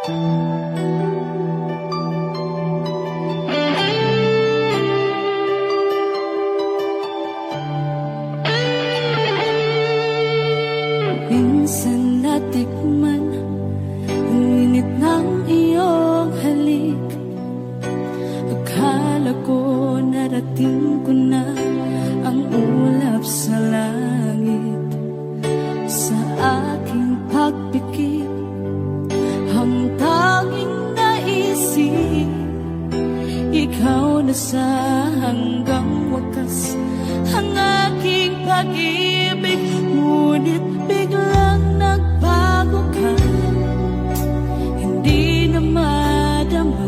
Minsan natikman ang init ng iyong halik. Akala ko narating ko na ang ulap sa langit. Sa aking pagpikit, ang tanging naisip, ikaw na sa hanggang wakas ang aking pag-ibig. Ngunit biglang nagbago ka, hindi na madama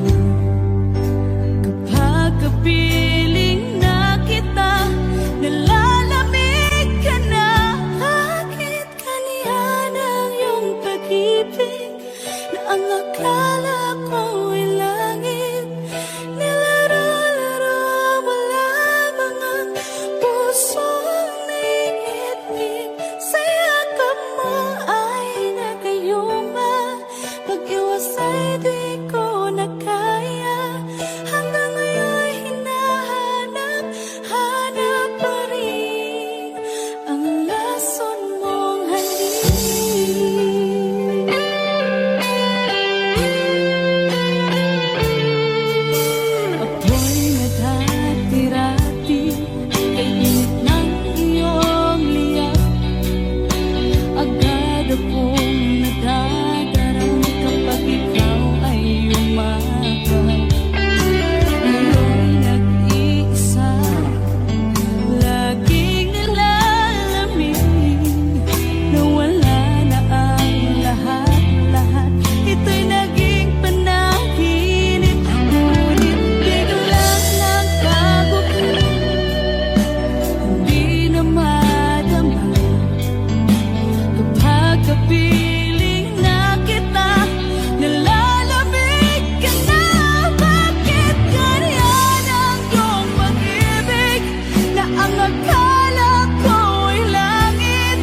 kapag kapiling na kita, nalalamig ka na. Bakit kaniyan ang iyong pag-ibig na ang akala ko ay langit? Nilaro-laro mo lamang ang pusong naiinip. Sa yakap mo ay nagayuma, pag-iwas ay di ko na kaya. Hanggang ngayon hinahanap pa rin ang lason mong halik. Ako'y nadati-rati kay init ng iyong liyak. Agad akong nadadarang kapag ikaw ay umapaw. Ngayon nag-iisa, laging nalalamig, nawala na ang lahat-lahat. Ito'y naging panaginip, ngunit biglang nagbago ka, hindi na madama kapag kapiling na kita, nalalamig ka na. Bakit ganyan ang iyong pag-ibig na ang akala ko ay langit?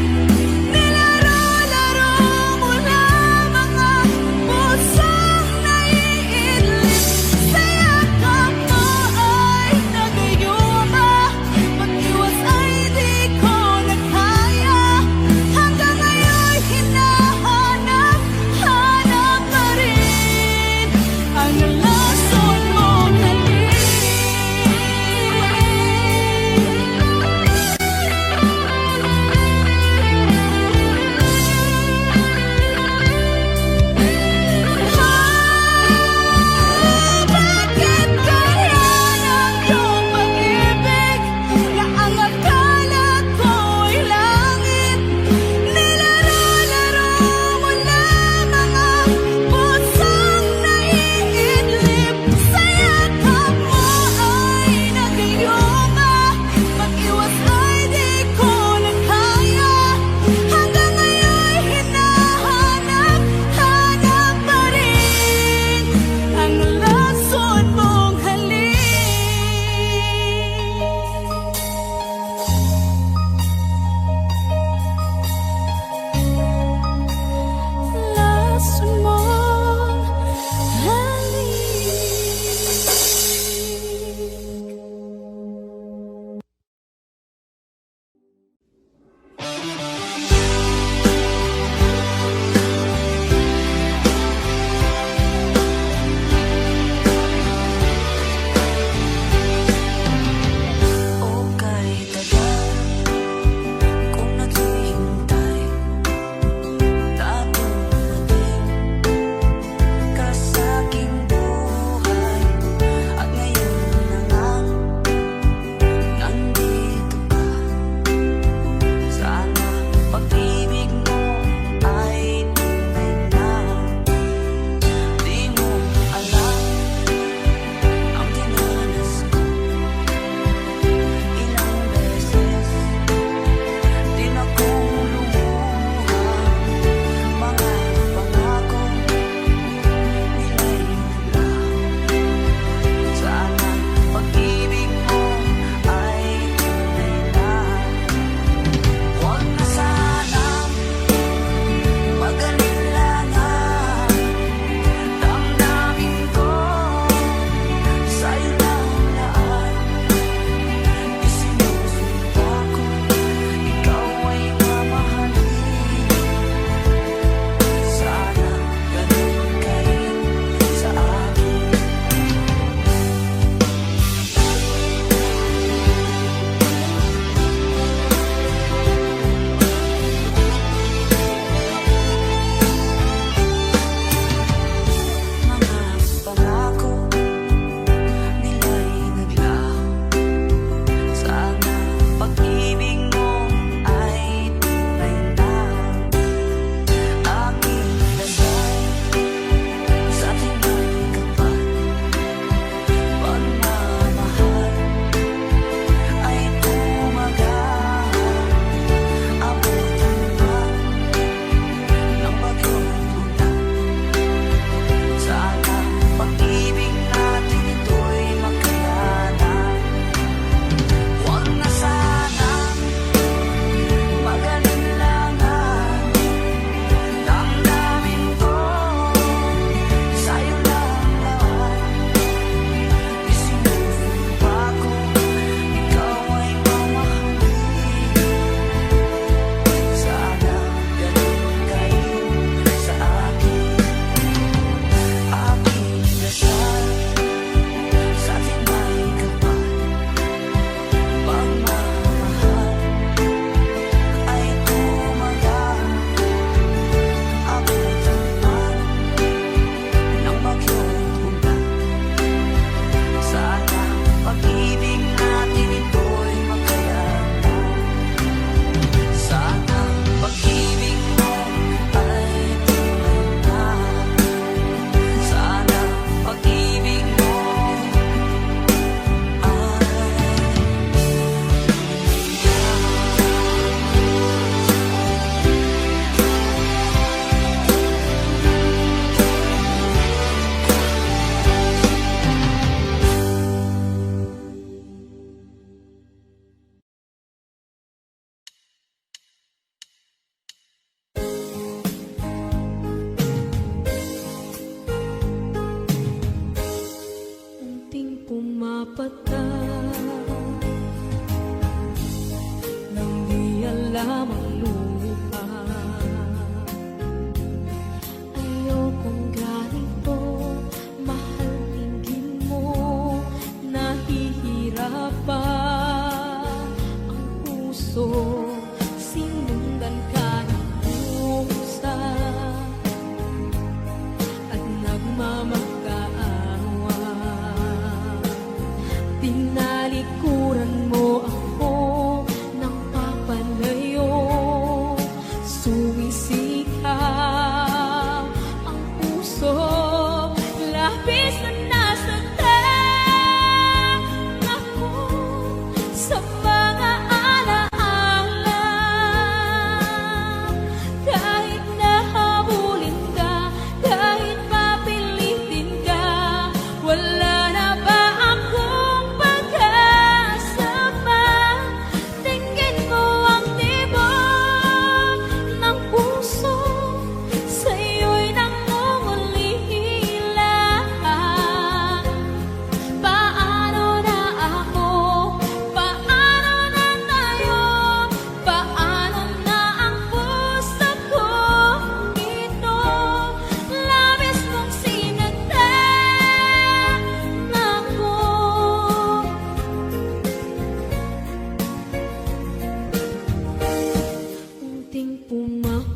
Nilaro-laro mo lamang ang pusong naiinip. Sa yakap mo ay nagayuma, pag-iwas ay di ko na kaya. Hanggang ngayon hinahanap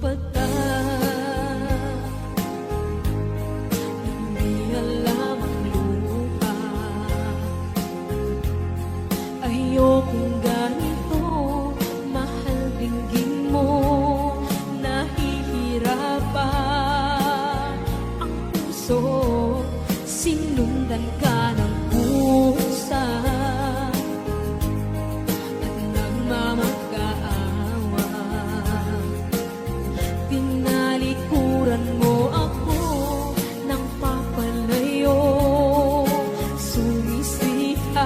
mata. Hindi alam ang luha. Ayokong ganito, mahal dinggin mo. Nahihirapan ang puso, sinundan ka ng pusa. At nagmamakaawa, tinalikuran mo ako ng papalayo. Sumisitaw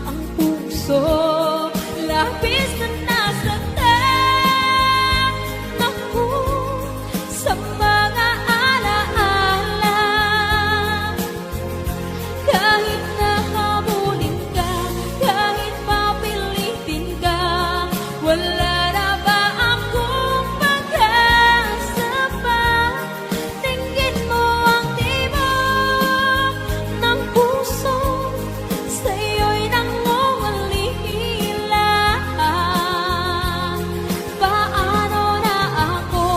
ang puso, labis na nasaktan ako sa mga alaala. Kahit nahabulin ka, kahit papilitin ka, wala na ba akong pag-asa pa? Tingin mo ang tibok ng puso, sa'yo'y nangungulila. Paano na ako?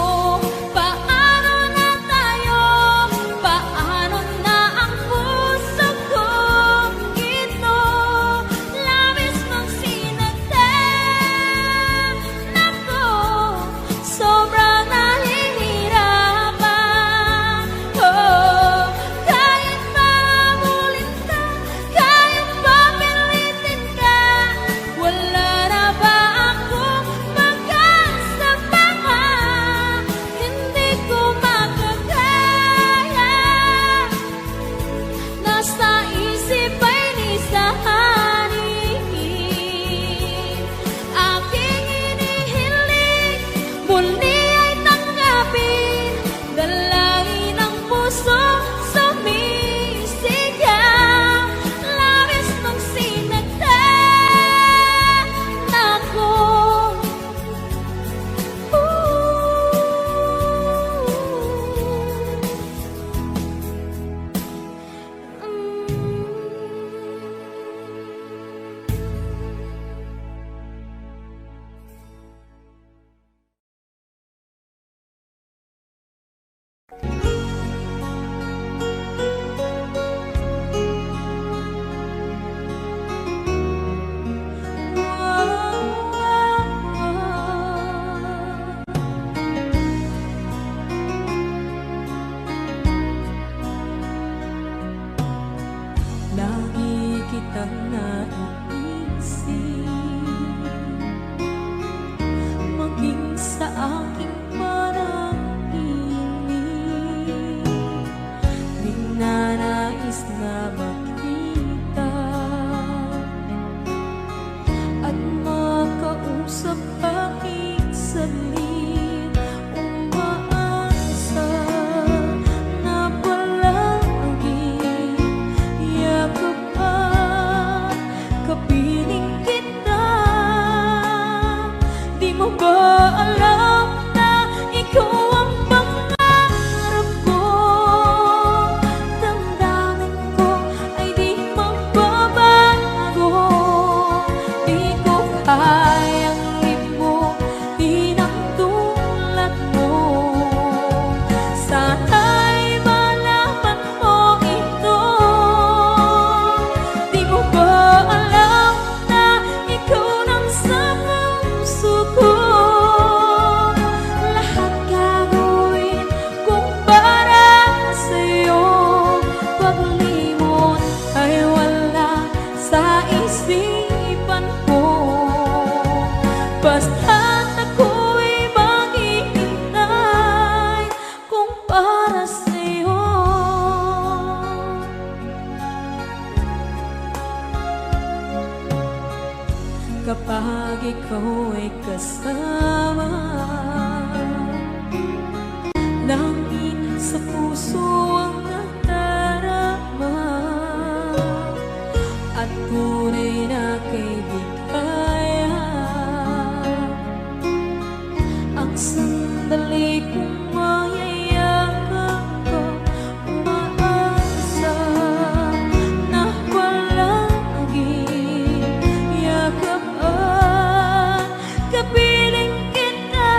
Paano na tayo? Paano na ang puso kong ito? Labis mong sinagtan ako, sobrang nahihirapan. Oh, kahit mahabulin ka, kahit papilitin ka, wala na ba akong pag-asa pa? Hindi ko makakaya. Nasa isip ay nisahanin. Aking inihiling, muli ay tanggapin. Dalangin ng puso, sumisigaw. Labis mong sinagtan ako. Lagi kitang naiisip, maging sa aking pananginig. Ninanais na makita at makausap aking salit. Umaasa na palagi yakap at kapiling kita. Di mo ba alam na ikaw ang pangarap ko? Damdamin ko ay di magbabago. Di ko kayang limutin ang tulad mo. Sana'y malaman mo ito. Di mo ba alam na ikaw nang sa puso ko? Lahat gagawin kung para sa'yo. Paglimot ay wala sa isipan ko. Basta't ako'y maghihintay kung para sa'yo. Kapag ikaw ay kasama, langit sa puso ang nadarama. At tunay na kaibigan, ang sandali kong mayayakap ko. Umaasa na palagi yakap at kapiling kita.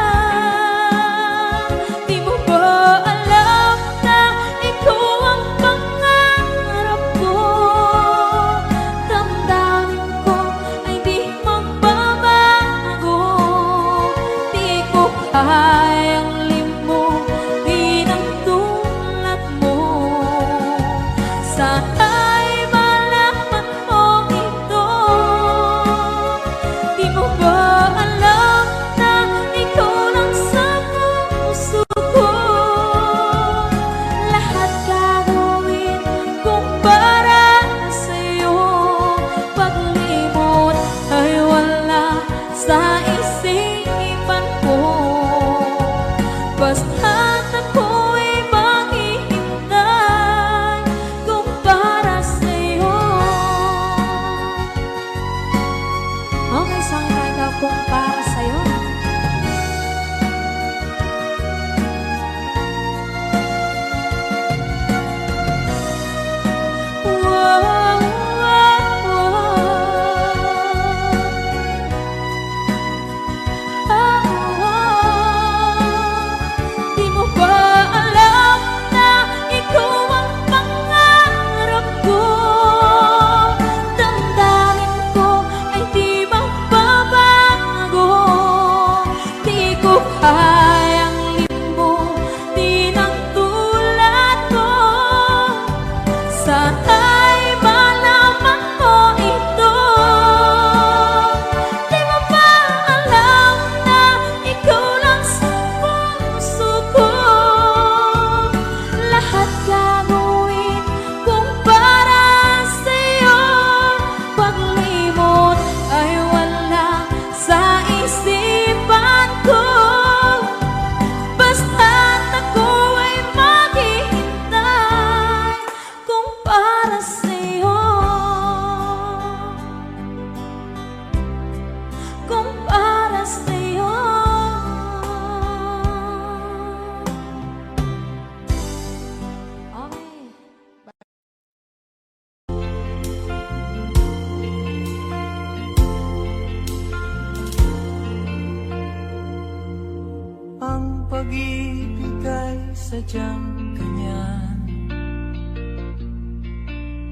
pag-ibig ay sadyang ganyan.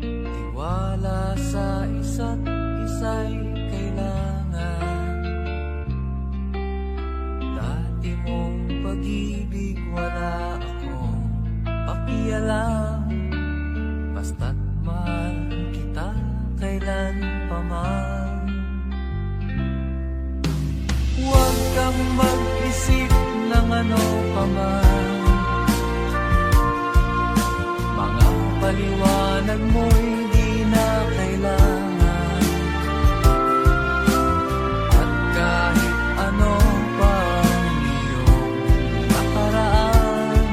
Tiwala sa isa't isa'y kailangan. Dati mong pag-ibig wala akong pakialam. Basta't mahal kita kailan pa man. Huwag kang mag-isip ng ano pa man. Mga paliwanag mo'y di na kailangan. At kahit ano pa ang iyong nakaraan,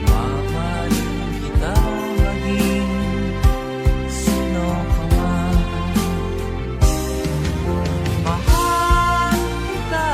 mamahalin kita maging sino ka man. Mahal kita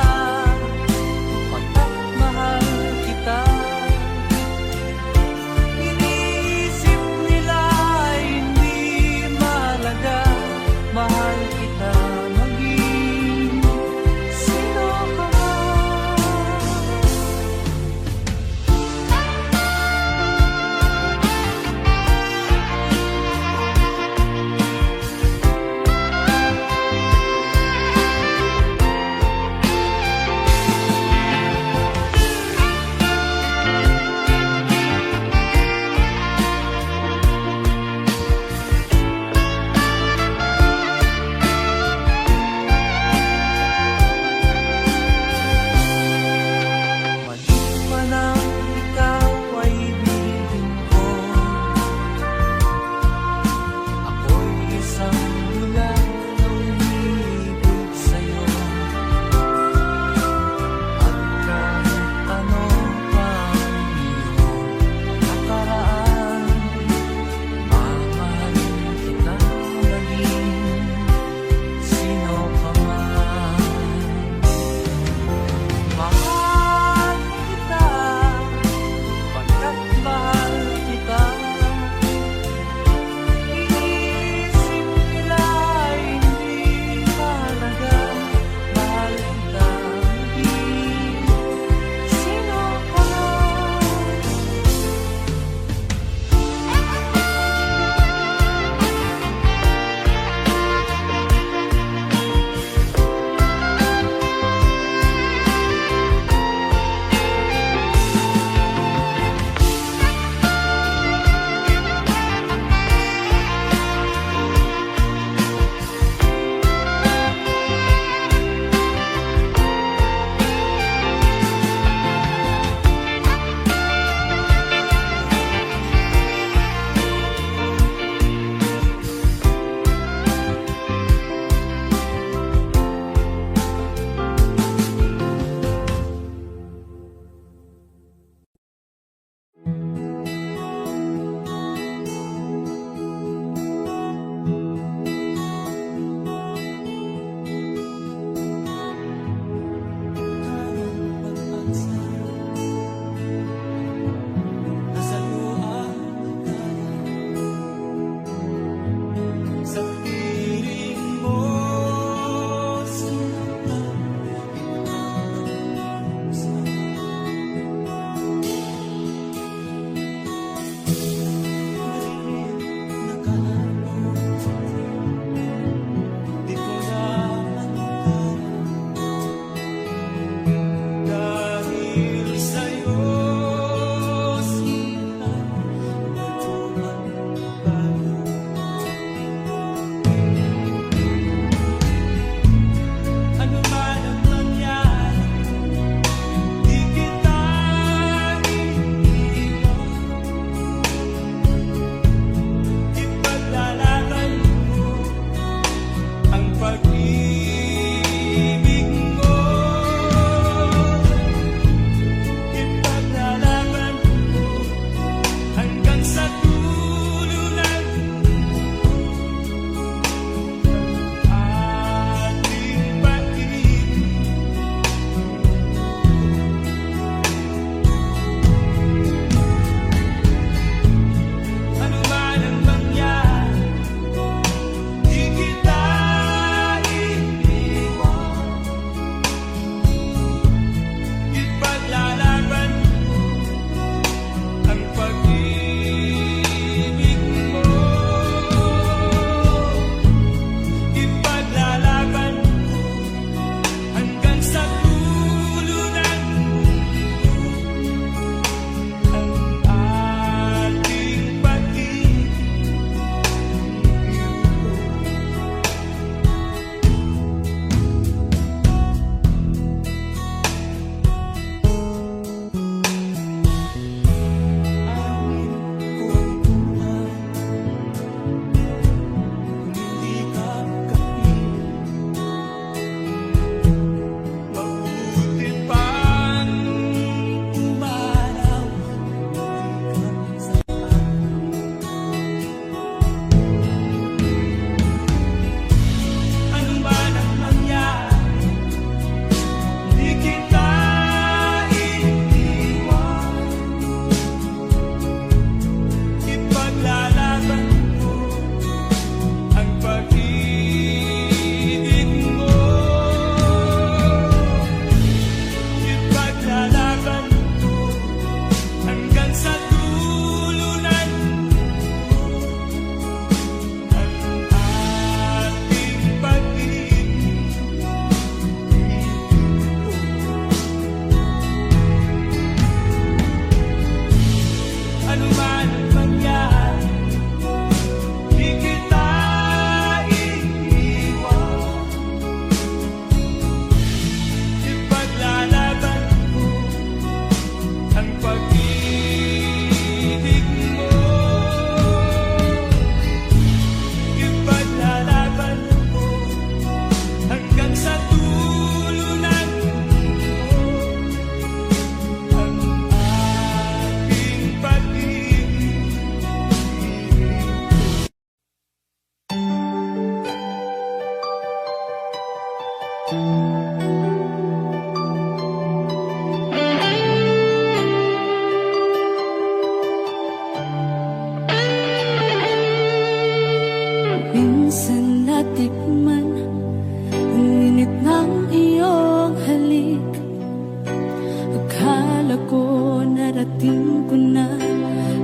akala ko narating ko na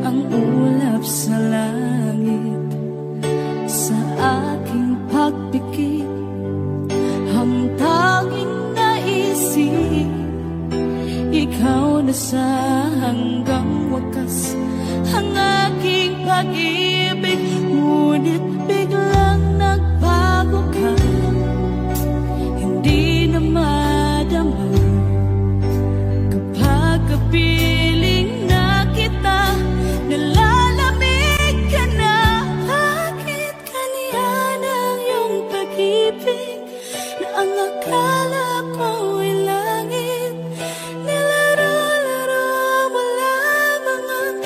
ang ulap sa langit. Sa aking pagpikit, ang tanging naisip, ikaw na sa hanggang wakas ang aking pag-ibig. Ngunit biglang nagbago ka, hindi na madama kapag kapiling na kita. Nalalamig ka na, bakit ganyan ang iyong pag-ibig na ang akala ko'y langit? Nilaro-laro mo lamang ang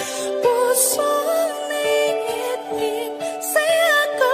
pusong naiibig. Saya ko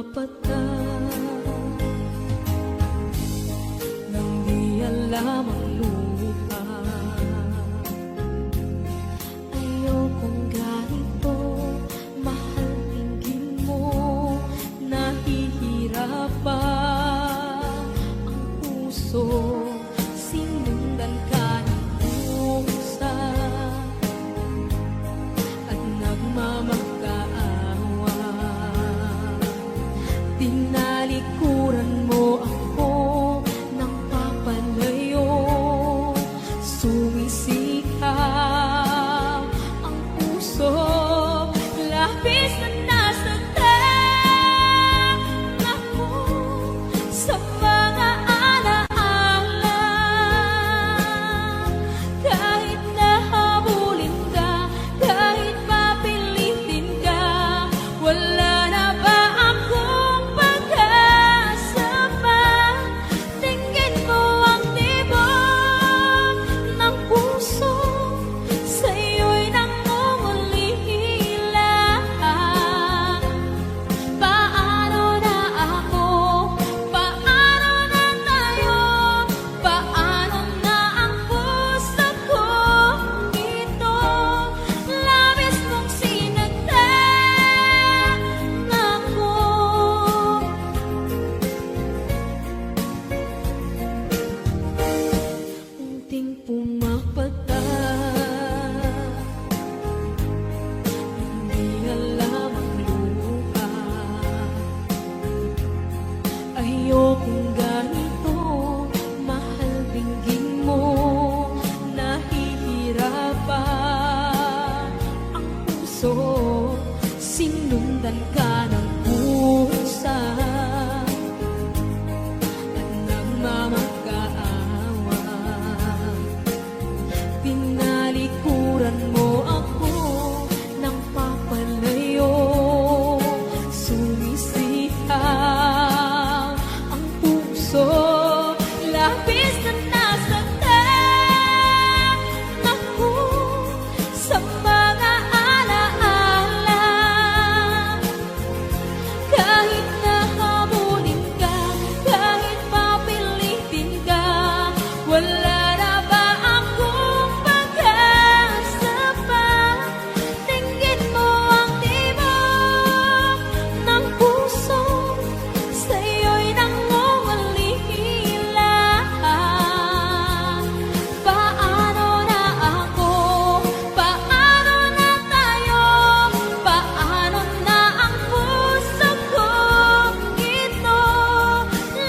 pumapata nang di alam ang lupa. Ayokong ganito, mahal tingin mo, nahihirapan ang puso. Sinundan ka ng pusa at nagmamakaawa. Tinalikuran mo ako ng papalayo, sumisikap ang puso. Labis na nasaktan ako sa mga alaala. Kahit nahabulin ka, kahit papilitin ka, wala na ba akong pag-asa pa? Tingin mo ang tibok ng puso, sa'yo'y nangungulila. Paano na ako? Paano na tayo? Paano na ang puso kong ito? Labis mong sinagtan ako. Unting pumapata, hindi alam ang lupa. Ayokong ganito, mahal binggin mo, nahihirapan ang puso. Sinundan ka ng pusa at nagmamakaawa. Tinalikuran mo ako ng papalayo, sumisihaw ang puso. Labis na nasaktan ako sa mga alaala. Kahit nahabulin ka, kahit papilitin ka, wala na ba akong pag-asa pa? Tingin mo ang tibok ng puso, sa'yo'y nangungulila. Paano na ako? Paano na tayo? Paano na ang puso kong ito?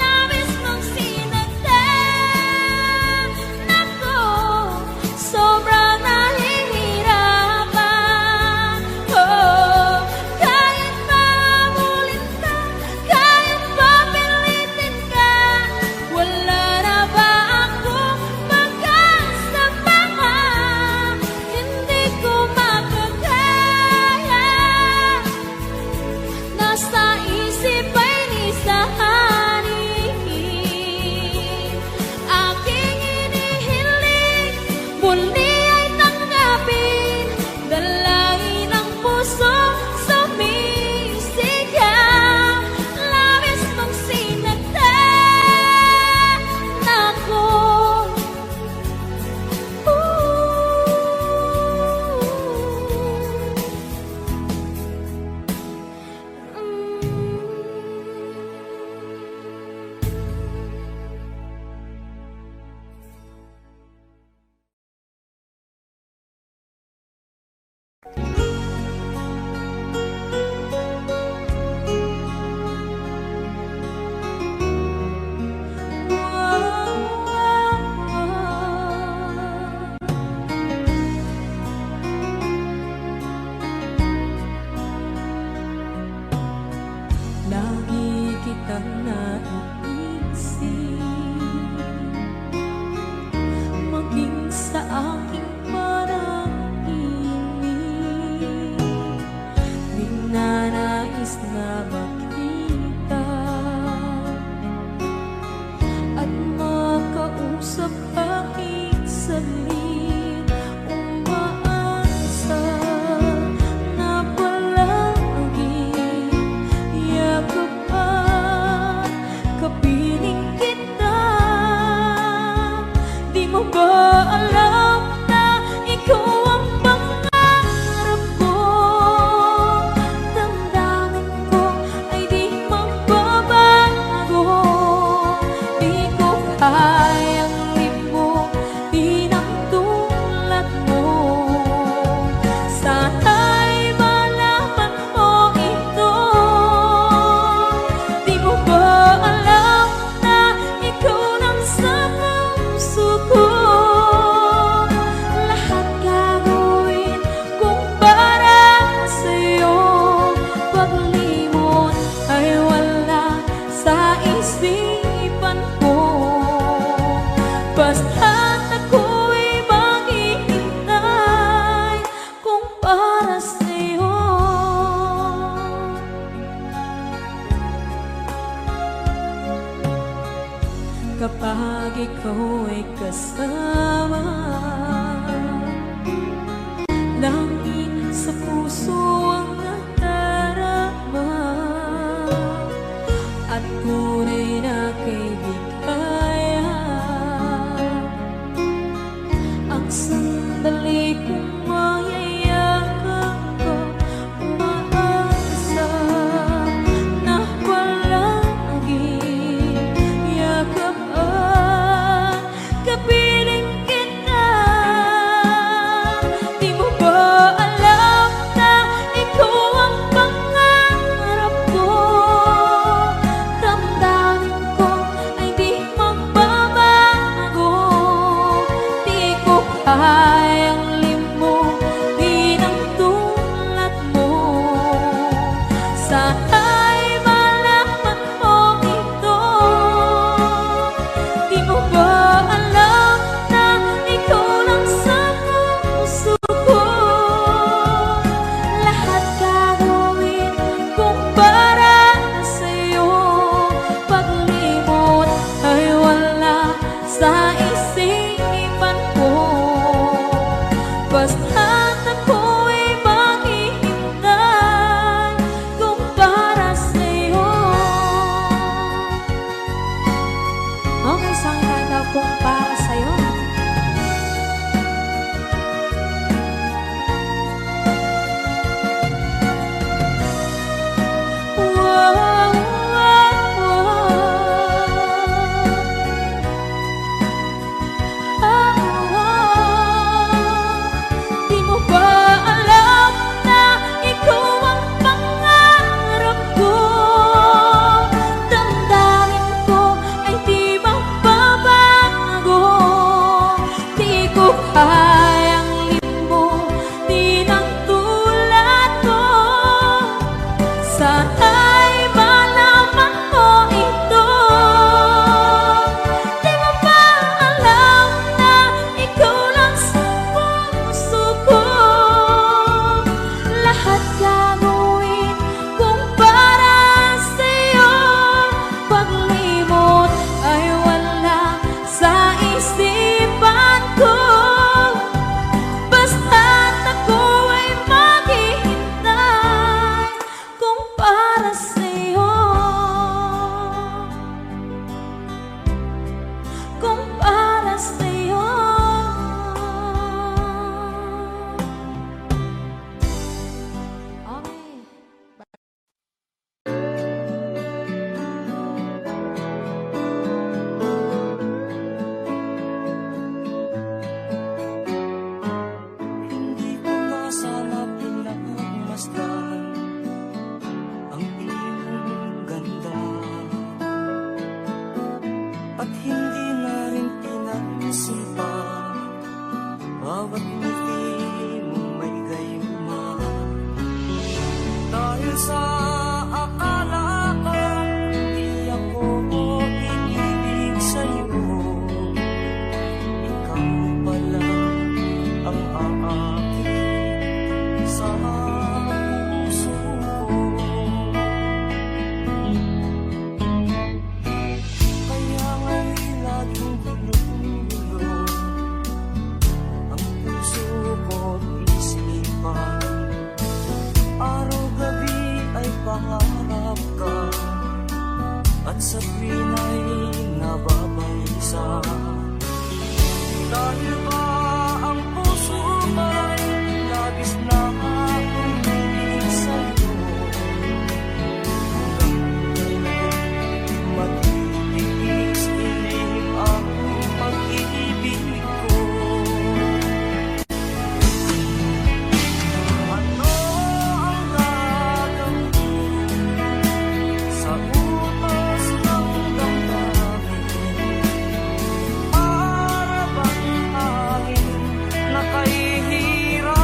Labis mong sinagtan ako, sobrang nahihirapan. Oh, kahit mahabulin ka, kahit papilitin ka, wala na ba akong pag-asa pa? Hindi ko makakaya, nasa isip ay nisahanin. Aking inihiling, muli ay tanggapin, dalangin ang puso, sumisigaw. Labis mong sinagtan ako. Lagi kitang naiisip, maging sa aking parang inig. Ninanais na makita at makausap kahit saglit. Umaasa na palagi yakap kapag ikaw ay kasama. Langit sa puso ang nadarama at tunay na kaibigan. Ang sandali kong mayayakap ko, umaasa na palaging yakap at kapiling kita. Di mo ba alam na ikaw ang pangarap ko? Damdamin ko ay di magbabago. Di ko kayang limutin ang tulad mo. Sana'y malaman mo ito. Di mo ba alam na ikaw lang sa puso ko? Lahat gagawin kung para sa'yo. Paglimot ay wala sa isipan ko. Basta't ako'y maghihintay kung para sa'yo. Ang isang kanta kung para sa'yo. Wow, wow, Di mo ba alam na ikaw ang pangarap ko? Damdamin ko ay di magbabago. Di ko kayang limutin ang tulad mo. Sana'y malaman mo ito. Di mo ba alam na ikaw lang sa puso ko? Lahat gagawin kung para sa'yo. Paglimot ay wala sa isipan ko. Basta't ako ay maghihintay kung para sa'yo. Kung para sa'yo. Okay. Hindi ko na sana pinagmasdan ang iyong ganda, at hindi na rin pinagsimpa bawat ngiti mong may gayuma. Dahil sa akala ko hindi ako iibig sa'yo, ikaw pala ang aakit sa puso ko. Kaya nga'y laging gulo-gulo ang puso ko't isipan. Araw-gabi ay pangarap ka, at sa tuwin ay nababalisa. Dahil ba ang puso ko'y labis na umiibig sa'yo, matitiis-iling ang pag-ibig ko. Ano ang gagawin sa utos ng damdamin? Para bang hangin na kahihirap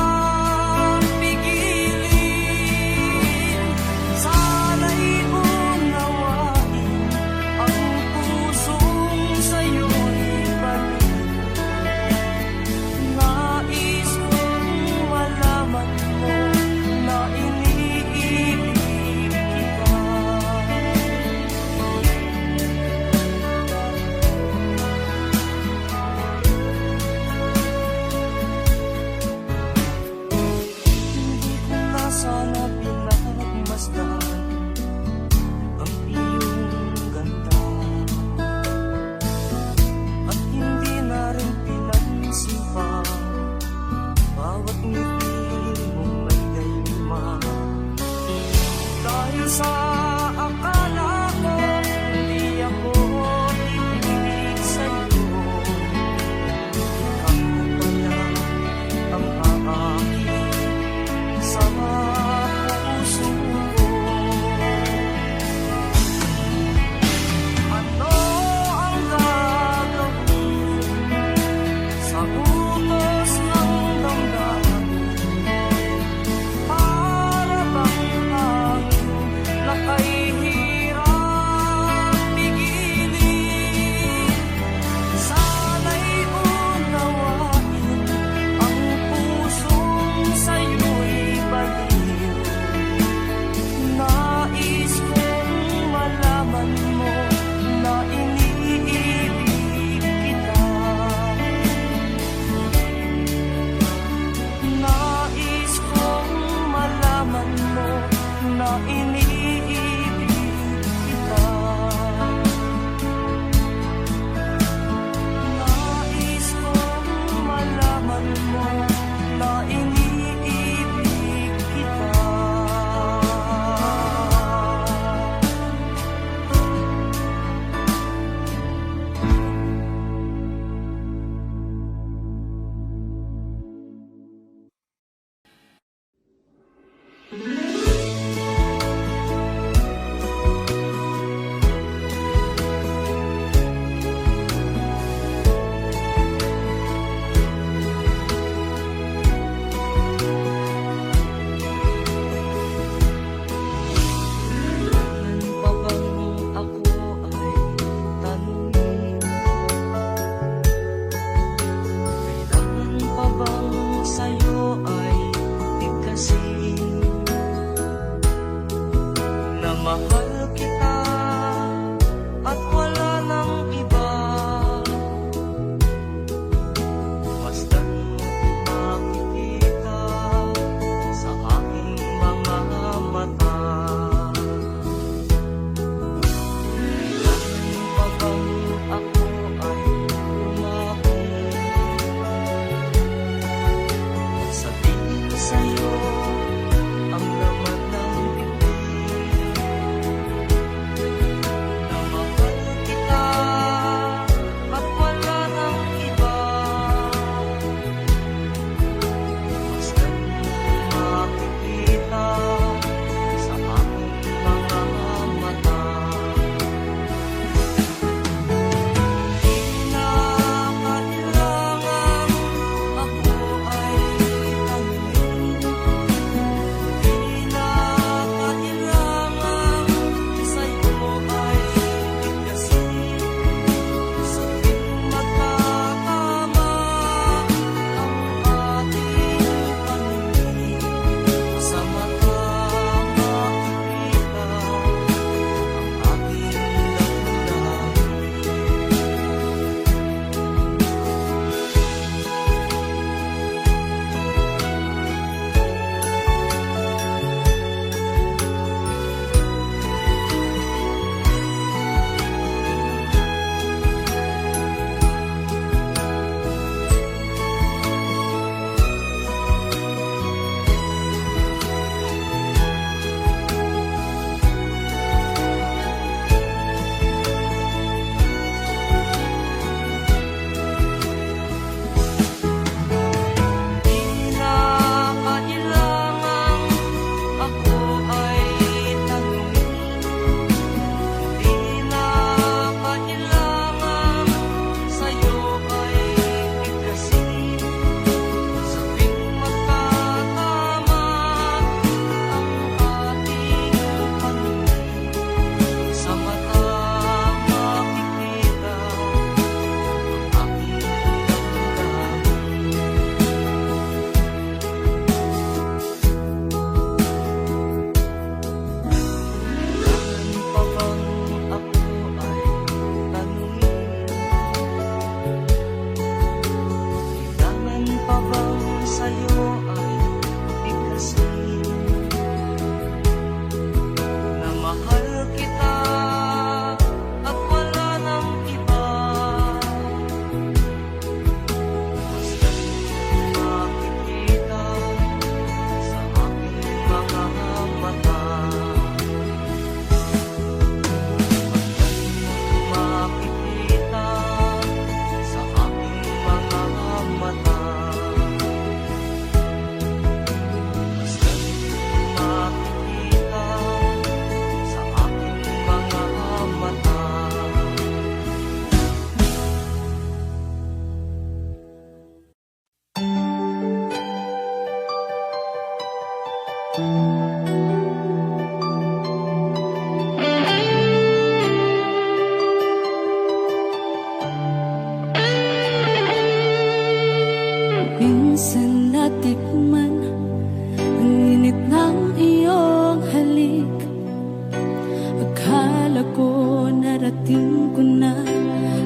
narating ko na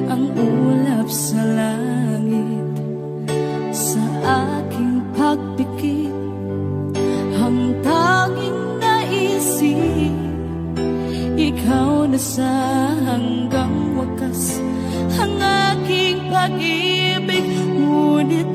ang ulap sa langit. Sa aking pagpikit, ang tanging naisip, ikaw na sa hanggang wakas ang aking pag-ibig. Ngunit